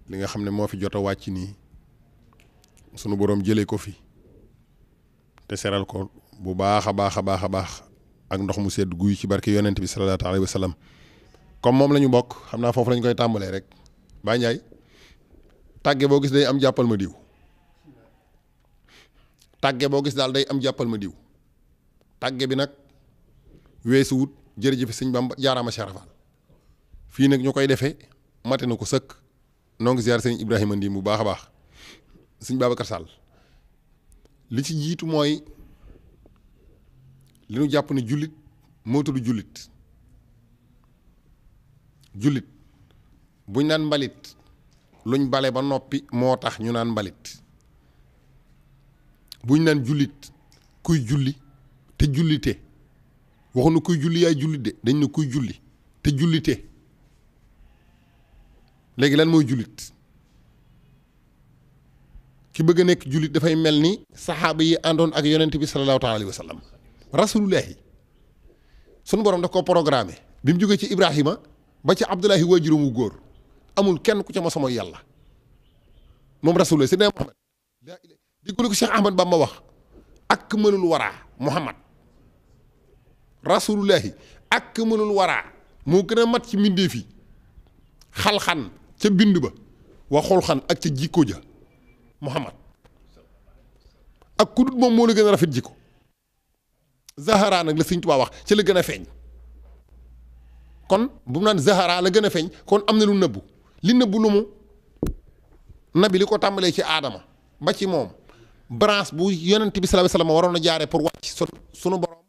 li nga xam ne moo fi jot a wàcc nii sunu boroom jëlee ko fi te seral ko bu baax a baax a baax a baax ak ndox mu sedd guy ci barke yonent bi sallallahu alayhi wa sallam comme moom la ñu bokk xam naa foofu lañ koy tàmbalee rek Baye Ndiaye tàgge boo gis day am jàppal ma diw tàgge boo gis daal day am jàppal ma diw tàgge bi nag weesu wut jërëjëf sëñ Bamba jaaraama Cheikh Rafal fii nag ñu koy defee mate na ko sëkk noo ngi ziar sëñ Ibrahima Ndim bu baax a baax sëñ Babacar Sall li ci jiitu mooy li ñu jàpp ne jullit moo tudd jullit jullit buñ naan mbalit luñ bale ba noppi moo tax ñu naan mbalit buñ naan jullit kuy julli te jullite waxuñu kuy julli yaay jullit de dañ ne kuy julli te jullite léegi lan mooy jullit ki bëgg a nekk jullit dafay mel ni saxaaba yi àndoon ak yonent bi sallallahu taala alayhi wa sallam rasulullahi sunu borom daf ko programmé bi mu jógee ci Ibrahima ba ci Abdullahi waajuram wu góor amul kenn ku ca ma sama yàlla moom rasulullah Seydina Muhammad diggulu ko Cheikh Ahmad Bamba wax ak mënul waraa Muhammad rasulullahi ak mënul waraa moo gën a mat ci mbindeef yi xalxan ca bind ba waxul xan ak ca jikko ja Muhammad ak ku dut moom moo la gën a rafet jikko Zahara nag la Sëñ Tuubaa wax ca la gën a feeñ kon bu mu naan Zahara la gën a feeñ kon am na lu nëbbu li nëbbu lu mu nabi li ko tàmbalee ci aadama ba ci moom branche bu yonent bi sallallahu alayhi wasallam waroon a jaaree pour wàcc sunu borom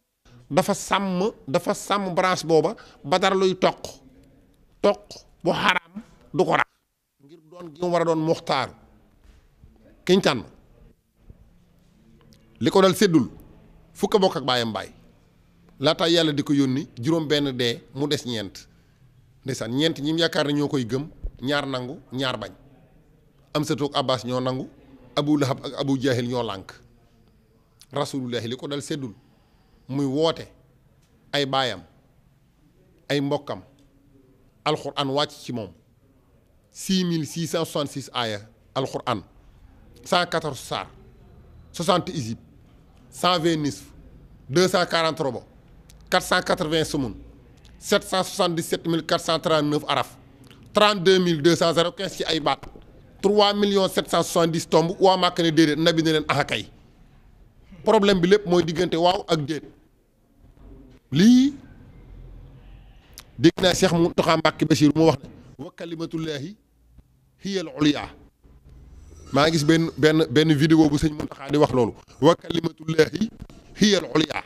dafa sàmm branche booba ba dara luy toq bu xaraam du ko rax ngir doon gi mu war a doon muxtaaru kiñ tànn li ko dal séddul fukk bokk ak baayam baay laata yàlla di ko yónni juróom benn dee mu des ñeent ndeysaan ñeent ñi mu yaakaar ne ñoo koy gëm ñaar nangu ñaar bañ am sa toog Abbas ñoo nangu Abu Lahab ak Abu Jahil ñoo lànk rasulullahi li ko dal séddul muy woote ay baayam ay mbokkam alxuraan wàcc ci moom 6666 aaya alxuraan 114 saar 60 isib 120 nisf 240 robo 480 sumun 777 439 araf 32 215 ci ay baat 3 770 tomb waa Màkka ne déedéet nabi ne leen axakay problème bi lépp mooy diggante waaw ak déet lii dégg naa Cheikh Mountakha Mbacké Bachir mu wax ne wa kalimatullahi hiya al ulya maa ngi gis benn vidéo bu sëñ Mountakha di wax loolu wa kalimatullahi hiya al ulya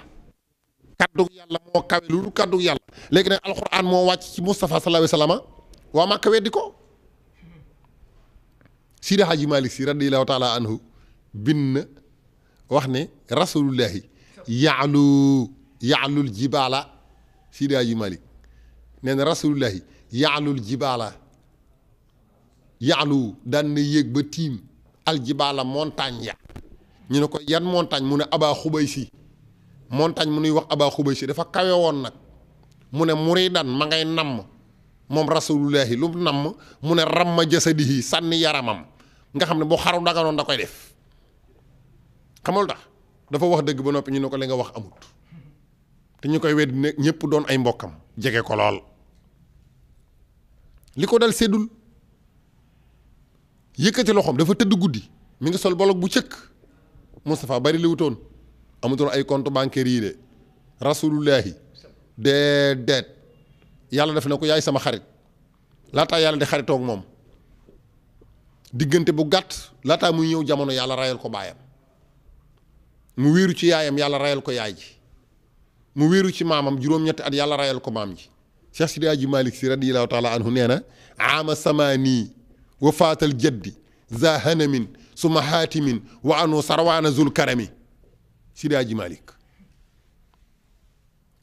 kaddu yàlla moo kawe lu kaddu yàlla léegi nag alxuraan moo wàcc ci Moustapha sallallahu alayhi wa sallam waa Màkka weddi ko Sidi Hadji Malick Sy radiyallahu taala anhu bind wax ne rasulullahi yaalul jibaala Sidi Hadji Malick nee na rasulullahi yaalul jibaala yaalu daan na yéeg ba tiim aljibaala montagne ya ñu ne ko yan montagne mu ne Aba Xubaysi montagne mu nuy wax Aba Xubaysi dafa kawe woon nag mu ne muridan ma ngay namm moom rasulullahi lu namm mu ne ramma jasadihi sànni yaramam nga xam ne boo xaru daganoon da koy def xamul tax dafa wax dëgg ba noppi ñu ne ko li nga wax amut te ñu koy wedd ne ñëpp doon ay mbokkam jege ko lool li ko dal séddul yëkkati loxoom dafa tëdd guddi mi ngi sol bolog bu cëkk Moustapha bari li wutoon amutoon ay compte bancaire yii de rasulullahi déedéet yàlla def na ko yaay sama xarit laataa yàlla di xaritoog moom diggante bu gàtt laataa muy ñëw jamono yàlla rayal ko baayam mu wéeru ci yaayam yàlla rayal ko yaay ji mu wéeru ci maamam juróom-ñetti at yàlla rayal ko maam ji Cheikh Sidi Hadji Malick Sy radiyallahu taala anhu nee na ama samani wa faatal jaddi za hanamin suma haatimin wa anu sarwaana zul karami Sidi Hadji Malick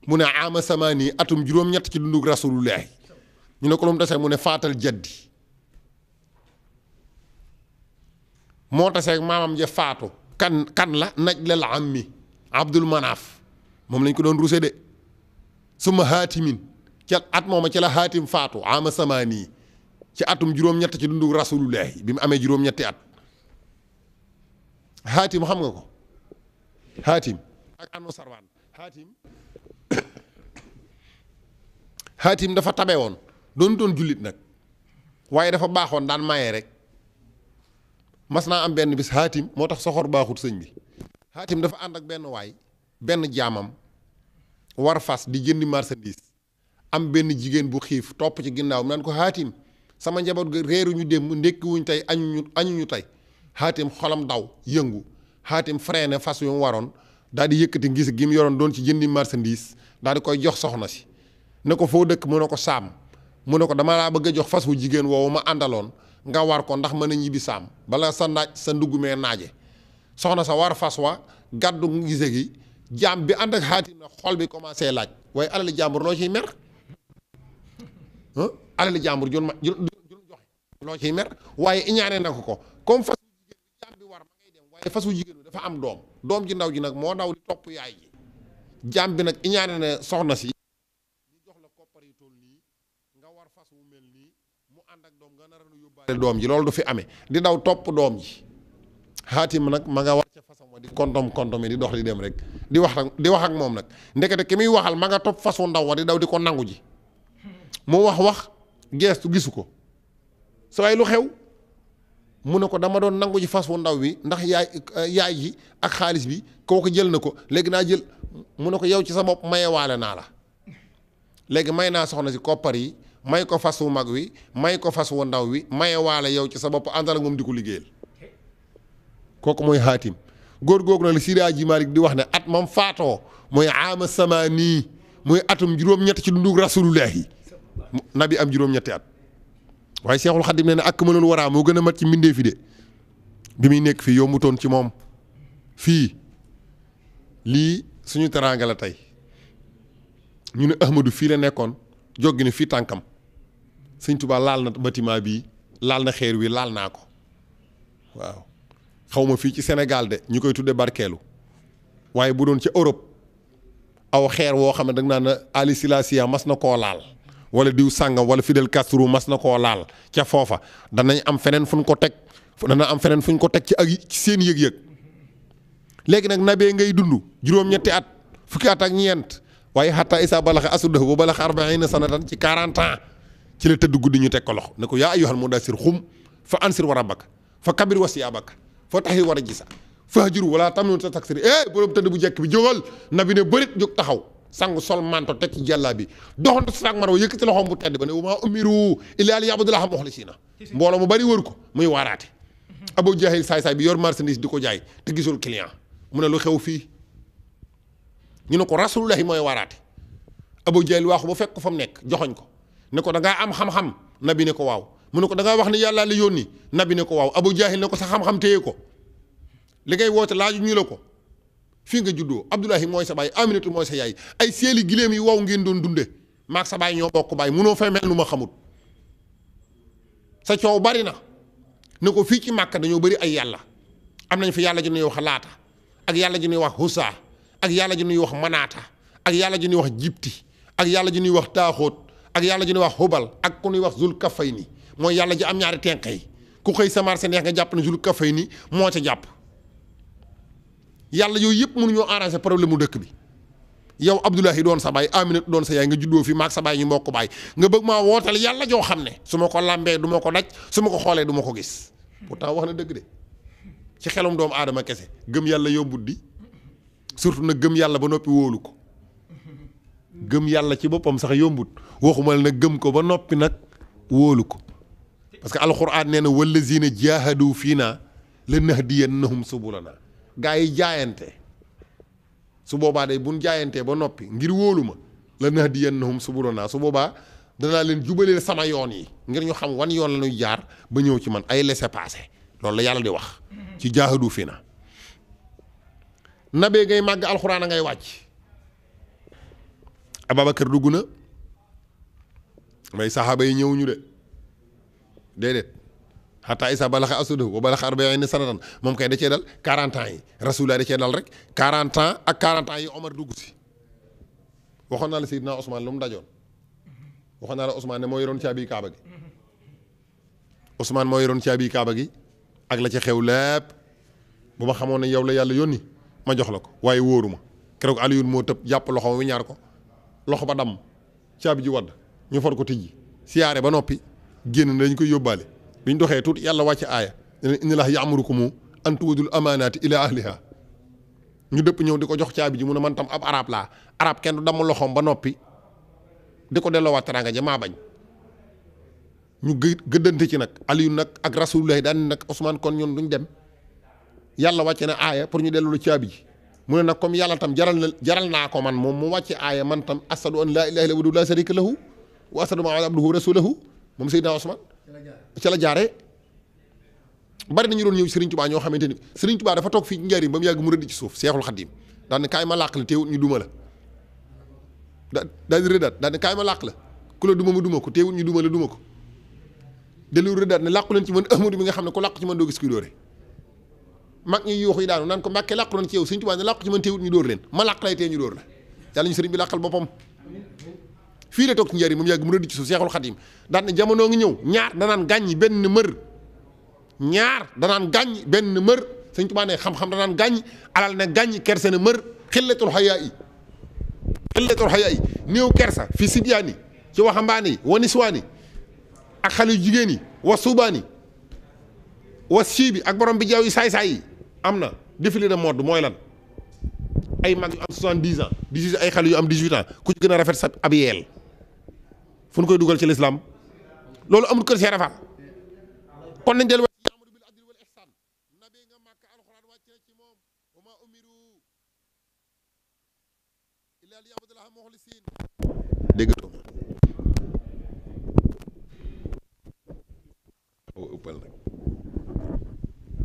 mu ne ama samani atum juróom-ñett ci dundug rasulullahi ñu ne ko lu mu tase mu ne faatal jaddi moo taseeg maamam ja faatu kan la naj lal ammi Abdul Manaaf moom lañ ko doon ruse de suma haatimin ca at mooma ci la haatim faatu ama samaani ci atum juróom-ñett ci dundu rasulullahi bi mu amee juróom-ñetti at. Xaatim xam nga ko Xaatim ak Anu Sarwaan Xaatim dafa tabe woon doon jullit nag waaye dafa baaxoon daan maye rek mas naa am benn bis Xaatim moo tax soxor baaxut sëñ bi Xaatim dafa ànd ak benn waay benn jaamam war fas di jëndi marchandise am benn jigéen bu xiif topp ci ginnaaw naan ko Xaatim sama njaboot ga réeruñu démb ndékki wuñ tey añuñu tey Xaatim xolam daw yëngu Xaatim freiné fas yu mu waroon daal di yëkkati ngis gi mu yoroon doon ci jëndi marchandise daal di koy jox soxna si ne ko foo dëkk mu ne ko saam mu ne ko dama laa bëgg a jox fas wu jigéen woowu ma àndaloon nga war ko ndax mën a ñibbi saam bala sa naaj sa ndugg mee naaje soxna sa war fas wa gàddu ngise gi jaam bi ànd ak Xaatim na xol bi commencé laaj waaye alali jàmbur loo ciy mer alali jàmbur jun joxe loo ciy mer waaye iñaane na ko comme fas wu jigéen bi jaam bi war ma ngay dem waaye fas wu jigéen bi dafa am doom ji ndaw ji nag moo daw di topp yaay ji jaam bi nag iñaane na soxna si ñu jox la koppar yi toll nii nga war fas wu mel nii mu ànd ak doom nga nar a yóbbaale doom ji loolu du fi amee di daw topp doom ji Xaatim nag ma nga war ca fasam wa di kontom yi di dox di dem rek di wax ak moom nag ndekete ki muy waxal ma nga topp fas wu ndaw wa di daw di ko nangu ji mu wax geestu gisu ko sa waay lu xew mu ne ko dama doon nangu ji fas wu ndaw bi ndax yaay ji ak xaalis bi kooku jël na ko léegi naa jël mu ne ko yow ci sa bopp mayewaale naa la léegi may naa soxna si koppar yi may ko fas wu mag wi may ko fas wu ndaw wi mayewaale yow ci sa bopp àndal ak moom di ko liggéeyal kooku mooy Xaatim góor googu na la Seydi Hadji Malick di wax ne at mam faatoo mooy aama samaani mooy atum juróom-ñett ci dundu rasulullahi nabi am juróom-ñetti at waaye Seexul Xadim ne ne ak mënul waraa moo gën a mat ci mbindee fi de bi muy nekk fii yombutoon ci moom fii lii suñu teraanga la tey ñu ne Ahmadou fii la nekkoon joggi ne fii tànkam Sëñ Tuubaa laal na bâtiment bii laal na xeer wi laal naa ko waaw xaw ma fii ci Sénégal de ñu koy tudde barkeelu waaye bu doon ci Europe aw xeer woo xam ne da nga naan Ali Selassie mas na koo laal wala diw sàngam wala Fidel Castro mas na koo laal ca foofa danañ am feneen fu ñu ko teg dana am feneen fu ñu ko teg ci ak ci seen yëg-yëg léegi nag nabee ngay dund juróom-ñetti at fukki at ak ñeent waaye xataa isa balaxa asudahu ba balaxa arbaina sanatan ci 40 ans ci la tëdd guddi ñu teg ko loxo ne ko yaa ayyuhal mudassir xum fa ansir wa rabbaka fa kabir wasiyaabaka fa taxir war a gisa fahjuru wala tamnun tastaksir borom tëdd bu jekk bi jógal nabi ne bërit jóg taxaw sangu sol manto teg ci jàllaa bi doxantu saak maraw yëkkati loxoom bu tedd ba ne wa maa umiru illaa liya'budullaaha muxlisiina mbooloo mu bari wër ko muy waaraate Abu Jahil saay-saay bi yor marchandise di ko jaay te gisul client mu ne lu xew fii ñu ne ko rasulullahi mooy waaraate Abu Jahil waaxu ba fekk ko fa mu nekk joxoñ ko ne ko da ngaa am xam-xam nabi ne ko waaw mu ne ko da ngaa wax ne yàllaa la yónni nabi ne ko waaw Abu Jahil ne ko sa xam-xam téye ko li ngay woote laaju ñu la ko fii nga juddoo Abdullahi mooy sa baay Aminatu mooy sa yaay ay seeli giléem yi wow ngeen doon dunde maag sa baay ñoo bokk baay munoo fay mel nu ma xamut sa coow bari na ne ko fii ci Màkka dañoo bari ay yàlla am nañ fi yàlla ji ñuy wax laata ak yàlla ji ñuy wax husa ak yàlla ji ñuy wax manaata ak yàlla ji ñuy wax jibti ak yàlla ji ñuy wax taaxóot ak yàlla ji ñuy wax hubal ak ku ñuy wax zul kafayni mooy yàlla ji am ñaari tenq yi ku xëy sa marché neex nga jàpp ne zul kafayni moo ca jàpp yàlla yooyu yëpp mënuñoo arranger problème mu dëkk bi yow Abdullahi doon sa baay Aminatu doon sa yaay nga juddoo fi maag sa baay ñu mbokk baay nga bëgg maa wootal yàlla joo xam ne su ma ko làmbee du ma ko daj su ma ko xoolee du ma ko gis pourtant wax na dëgg de ci xelum doomu aadama kese gëm yàlla yombut di surtout nag gëm yàlla ba noppi wóolu ko gëm yàlla ci boppam sax yombut waxuma la nag gëm ko ba noppi nag wóolu ko parce que alxuraan nee na wallazina jaahadu fiina lanahdiyannahum subulana gaa yi jaayante su boobaa day buñ jaayantee ba noppi ngir wóolu ma lanahdiyannahum subulana su boobaa danaa leen jubaleel sama yoon yi ngir ñu xam wan yoon la ñuy jaar ba ñëw ci man ay laissez-passer loolu la yàlla di wax ci jaahadu fiina nabee ngay màgg alxuraan a ngay wàcc Ababacar dugg na may saxaaba yi ñëwuñu de déedéet xataa isa balaxa asudahu wa balaxa arba'iina sanatan moom kay da cee dal 40 ans yi rasulullah da cee dal rek 40 ans ak 40 ans yi Omar dugg si waxoon naa la Seydina Ousmane lu mu dajoon waxoon naa la Ousmane ne moo yoroon caabi Kaaba gi Ousmane moo yoroon caabi kaaba gi ak la ca xew lépp bu ma xamoon ne yow la yàlla yónni ma jox la ko waaye wóoru ma keroog Alioune moo tëb jàpp loxo wi ñaar ko loxo ba damm caabi ji wadd ñu for ko tijji siyaare ba noppi génn dañ koy yóbbaale bi ñu doxee tuuti yàlla wàcc aaya ne inna Allaaha ya'murukum an tu'addul amaanaati ilaa ahlihaa ñu dëpp ñëw di ko jox caabi ji mu ne man tam ab arab laa arab kenn du damm loxoom ba noppi di ko delloowaat teraanga ja maa bañ ñu gëddante ci nag Aliou nag ak Rasulullah daan nag Ousmane kon ñun duñ dem yàlla wàcce na aaya pour ñu delloo caabi ji mu ne nag comme yàlla tam jaral naa ko man moom mu wàcce aaya man tam ashadu an laa ilaaha illallaah wahdahu laa shariika lahu wa ashadu anna Muhammadan abduhu wa rasuluhu moom Seydina Ousmane ca la jaaree bari nañu doon ñëw Serigne Touba ñoo xamante ni Serigne Touba dafa toog fii njariñ ba mu yàgg mu rëdd ci suuf Seexul Xadiim daan ne kaay ma làq la teewut ñu duma la daal di rëddaat daan ne kaay ma làq la ku la duma mu duma ko teewut ñu duma la duma ko dellu rëddaat ne làqu leen ci man Ahmadu mi nga xam ne ku làqu ci man doo gis kuy dóore mag ñi yuuxu yi daanu naan ko Mbàkke làqu leen ci yow Serigne Touba ne làqu ci man teewut ñu dóor leen ma làq lay tee ñu dóor la yàlla ñu sëriñ bi làqal boppam fii la toog ci njariñ ba mu yàgg mu rëdd ci suuf Seexul Xadiim daan ne jamono ngi ñëw ñaar danaan gàññi benn mër ñaar danaan gàññ benn mër Sëñ Tuubaa ne xam-xam danaan gàññ alal ne gàññ kersa ne mër xillatul xayaa yi néew kersa fi sidyaani ci waxambaane yi wa niswaani ak xale yu jigéen yi wa suubaani wa siibi ak borom bi jaaw yi saay-saay yi am na défilé de mode mooy lan ay mag yu am 70 ans 18 ay xale yu am 18 ans ku ci gën a rafet sa ab yeel fu ñu koy dugal ci lislaam loolu amul kër Cheikh Rafal kon nañ del déggatoo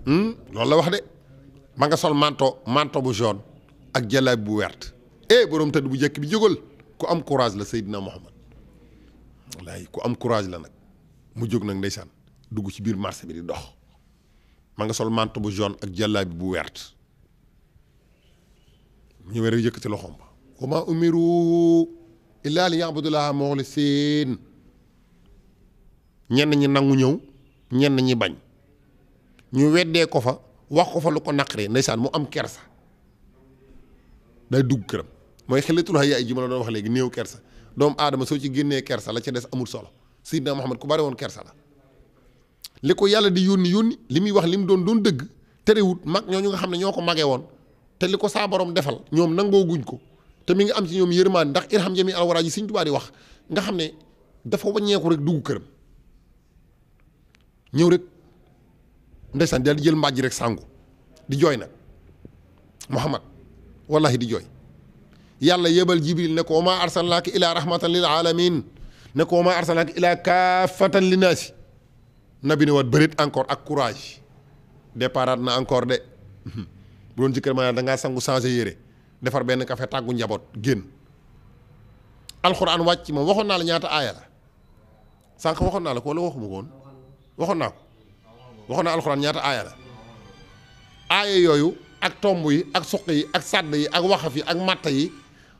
loolu la wax de ma nga sol manto bu jaune ak jalaab bu wert borom tëdd bu njëkk bi jógal ku am courage la Seydina Muhammad wallaay ku am courage la nag mu jóg nag ndeysaan dugg ci biir marché bi di dox ma nga sol manto bu jaune ak jalaab bu wert ñu wér yëkkati loxoom ba wa maa umiru illaa liya'budullaaha muxlisiin ñenn ñi nangu ñëw ñenn ñi bañ ñu weddee ko fa wax ko fa lu ko naqaree ndeysaan mu am kersa day dugg këram mooy xillatul hayyaa ji ma la doon wax léegi néew kersa doomu aadama soo ci génnee kersa la ca des amul solo Seydina Muhammad ku bari woon kersa la li ko yàlla di yónni li muy wax li mu doon dëgg terewut mag ñooñu nga xam ne ñoo ko magee woon te li ko saa borom defal ñoom nangoo guñ ko te mi ngi am ci ñoom yërmaan ndax irham jami alwara ji Sëñ Tuubaa di wax nga xam ne dafa wàññeeku rek dugg këram ñëw rek ndeysaan daal di jël mbàjj rek sàngu di jooy nag Muhammad wallahi di jooy yàlla yebal Jibril ne ko wa maa arsalnaaka ilaa rahmatan lil alamin ne ko wa maa arsalnaaka ilaa kaafatan linnaasi nabi ne waat bërit encore ak courage départ na encore de bu doon ci kër ma da ngaa sangu changé yére defar benn café tàggu njaboot génn alxuraan wàcc ma waxoon naa la ñaata aaya la sànq waxoon naa la ko wala waxuma ko woon waxoon naa ko waxoon naa alxuraan ñaata aaya la aaya yooyu ak tomb yi ak suq yi ak sàdd yi ak waxaf yi ak matta yi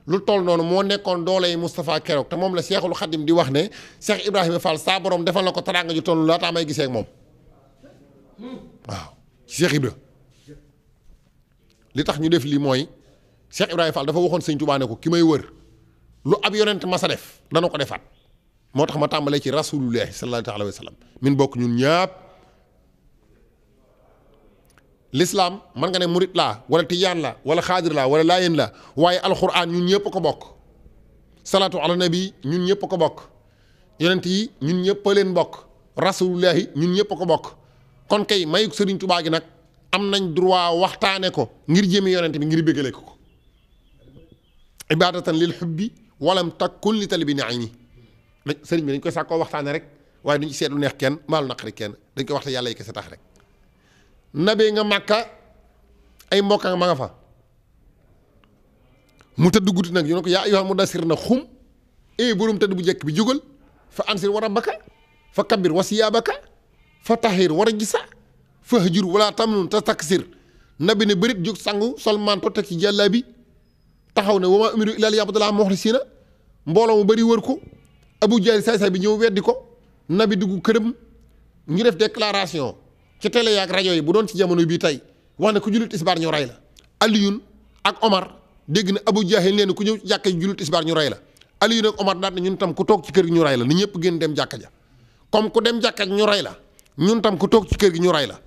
lu toll noonu moo nekkoon doole yi Moustapha keroog te moom la Seexul Xadim di wax ne Cheikh Ibrahima Fall saa borom defal na ko teraanga ju toll laataa may gisee ak moom waaw ci Cheikh Ibra li tax ñu def lii mooy Cheikh Ibrahima Fall dafa waxoon Sëñ Tuubaa ne ko ki may wër lu ab yonent ma sa def dana ko defaat moo tax ma tàmbalee ci rasulullahi sallallahu alayhi wa sallam min bokk ñun ñaap l'islam man nga ne murit laa wala tijaan la wala xaadir laa wala laayeen la waaye alxuraan ñun ñëpp ko bokk salaatu ala nabi ñun ñëpp ko bokk yonent yi ñun ñëpp leen bokk rasulullahi ñun ñëpp ko bokk kon kay mayuk Sëriñ Tuubaa gi nag am nañ droit waxtaane ko ngir jëmi yonent bi ngir bëggale ko ibadatan lil hubbi walam takun li talibi naimi sëriñ bi dañ koy sàkkoo waxtaane rek waaye duñ ci seet lu neex kenn maalu naqari kenn dañ koy waxta yàlla yi kese tax rek nabee nga màkka ay mbokka ma nga fa mu tëdd guddi nag ñu ne ko yaa ayyuhal mudassir na xum borom tëdd bu njëkk bi jógal fa ansir wa rabbaka fa kabbir wa siyaabaka fa tahir war a gisa fa hajur wala tamnun te taksir nabi ne bërit jóg sangu sol manto teg ci jàllaa bi taxaw ne wa maa umiru illaa liya'budullaaha muxlisiina mbooloo mu bëri wër ko Abu Jahl saay-saay bi ñëw weddi ko nabi dugg këram ñu def déclaration ci télé yaak rajo yi bu doon ci jamono bii tey wax ne ku jullit tisbaar ñu rey la. Aliyun ak Omar dégg na Abu Jahil nee na ku ñëw ci jàkka ji jullit tisbaar ñu rey la Aliyun ak Omar daal ne ñun tam ku toog ci kër gi ñu rey la ni ñëpp génn dem jàkka ja comme ku dem jàkka ji ñu rey la ñun tam ku toog ci kër gi ñu rey la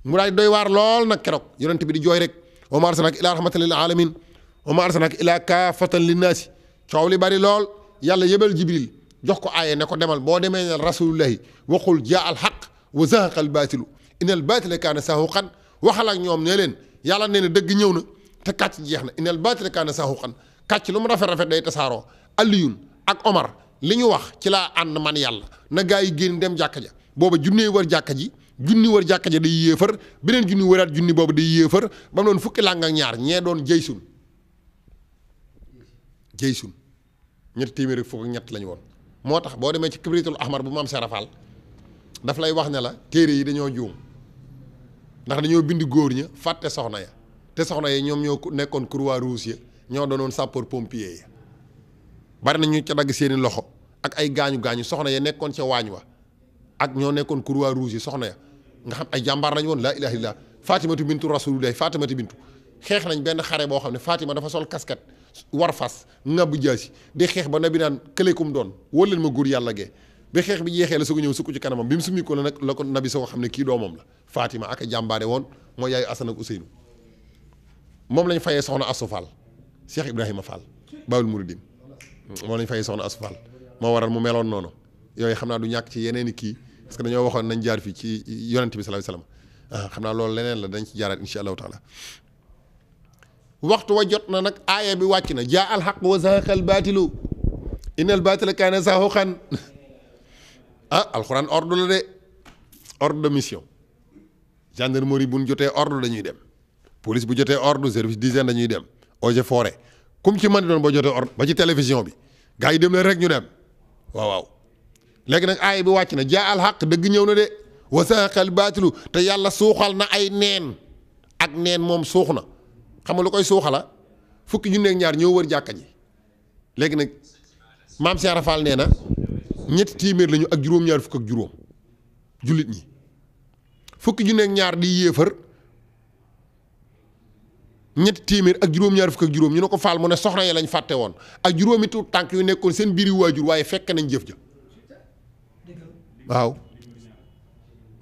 mu daal doy waar lool nag keroog yonent bi di jooy rek wa maa arsalnaaka illaa rahmatan lil aalamiin wa maa arsalnaaka illaa kaafatan linnaasi coow li bari lool yàlla yebal Jibril jox ko aaye ne ko demal boo demee ne rasulullahi waxul jaa al xaq wa zahaqa al baatilu innal baatila kaana zahuuqan waxal ak ñoom ne leen yàlla nee na dëgg ñëw na te kàcc jeex na innal baatila kaana zahuuqan kàcc lu mu rafet day tasaaroo Aliyun ak Omar li ñu wax ci laa ànd man yàlla na gaa yi génn dem jàkka ja booba junnee wër jàkka ji junni wër jàkka ja day yéefar beneen junni wëraat junni boobu day yéefar ba mu doon fukki làng ak ñaar ñee doon jëysun ñetti téeméeri fukk ak ñett lañu woon moo tax boo demee ci kibritul ahmar bu maam serafal daf lay wax ne la téere yi dañoo juum ndax dañoo bind góor ña fàtte soxna ya te soxna ya ñoom ñoo nekkoon croix rouge ya ñoo doonoon sapeur pompier ya bari na ñu ca dagg seeni loxo ak ay gaañu soxna ya nekkoon ca waañ wa ak ñoo nekkoon croix rouge yi soxna ya nga xam ay jàmbaar lañu woon laa ilaha illallah fatimatu bintu rasulullah fatimatu bintu xeex nañ benn xare boo xam ne Fatima dafa sol casquette war fas ngàbbu jaasi di xeex ba nabi naan këleekum doon wóor leen ma góor yàlla gee ba xeex bi jeexee la su ko ñëw sukk ci kanamam bi mu summi ko nag la ko nabi soo ko xam ne kii doomam la Fatima ak a jàmbaare woon mooy yaayu Asan ak Useynu moom lañ fayee soxna Asu Fall Cheikh Ibrahima Fall Baawul Muridin moom lañ fayee soxna Asu Fall moo waral mu meloon noonu yooyu xam naa du ñàkk ci yeneen i kii parce que dañoo waxoon nañ jaar fii ci yonent bi sallallahu alayhi wasallam xam naa loolu leneen la dañ ci jaaraat insha allahu taala waxtu wa jot na nag aaya bi wàcc na jaa al haqq wa zahaqa al baatilu innal baatila kaana zahuuqan alxuraan ordre la de ordre de mission gendarmerie bu ñu jotee ordre dañuy dem police bu jotee ordre service d'hygiène dañuy dem eaux et forêt comme ci mën di doon boo jotee ordre ba ci télévision bi gars yi dem leen rek ñu dem waaw léegi nag aaya bi wàcc na jaa al haqq dëgg ñëw na de wa zahaqa al baatilu te yàlla suuxal na ay neen ak neen moom suux na xam nga lu koy suuxala fukki junne ak ñaar ñoo wër jàkka ji léegi nag maam Cheikh Rafal nee na ñetti téeméer lañu ak juróom-ñaar fukk ak juróom jullit ñi fukki junne ak ñaar di yéefar ñetti téeméer ak juróom-ñaar fukk ak juróom ñu ne ko faal mu ne soxna yi lañ fàtte woon ak juróomi tuut tànk yu nekkoon seen biiri waajur waaye fekk nañ jëf ja waaw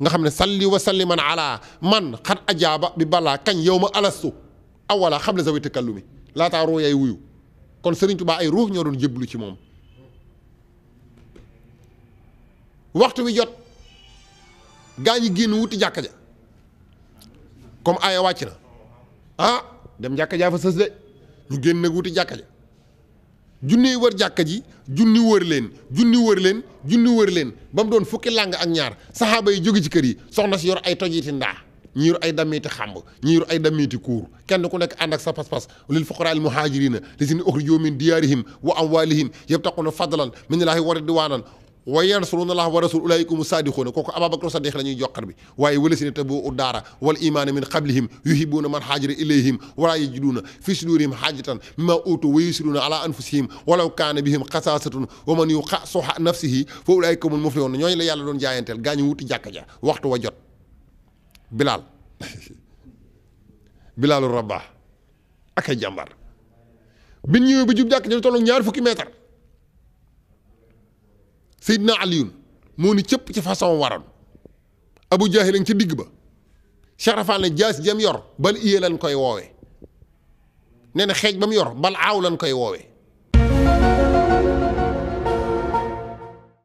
nga xam ne salli wa salliman ala man xat ajaaba bi balaa kañ yow ma alastu awala xam la zawi takallumi laataa ruux yaay wuyu kon Sëriñ Tuubaa ay ruux ñoo doon jébbalu ci moom waxtu wi jot gaa ñi génn wuti jàkka ja comme aaya wàcc na dem jàkka jaa fa sës de ñu génn nag wuti jàkka ja junni wër jàkka ji junni wër leen ba mu doon fukki làng ak ñaar saxaaba yi jóge ci kër yi soxna si yor ay tojiti ndaa ñi yor ay damiiti xàmb ñi yor ay damiiti kuur kenn ku nekk ànd ak sa pas-pas lil fuqaraa al muhaajiriina lazina uxrijuu min diyaarihim wa amwaalihim yabtaquuna fadlan min allaahi wa ridwaanan wa yansuruuna allaaha wa rasuulahu ulaa'ika humu saadiquuna kooku Abubakar Sadiq la ñuy joxar bi waaye wallazina tabawwa'u daara wal iimaana min qablihim yuhibbuuna man haajara ilayhim wa laa yajiduuna fii suduurihim haajatan mimmaa uutuu wa yu'siruuna alaa anfusihim walaw kaana bihim xasaasatun wa man yuuqa shuhha nafsihi fa ulaa'ika humul muflihuun ñooñu la yàlla doon jaayanteel gaa ñu wuti jàkka ja waxtu wa jot Bilaalu Rabaax ak ay jàmbaar bi ñëwee ba jub jàkk ja tollu ñaar fukki meetar Seydina Aliyun moo ni cëpp ci façon waroon Abu Jaahil lañ ca digg ba Cheikh Rafal ne jaas jam yor bal iyee lañ koy woowee nee na xeej ba mu yor bal aaw lañ koy woowee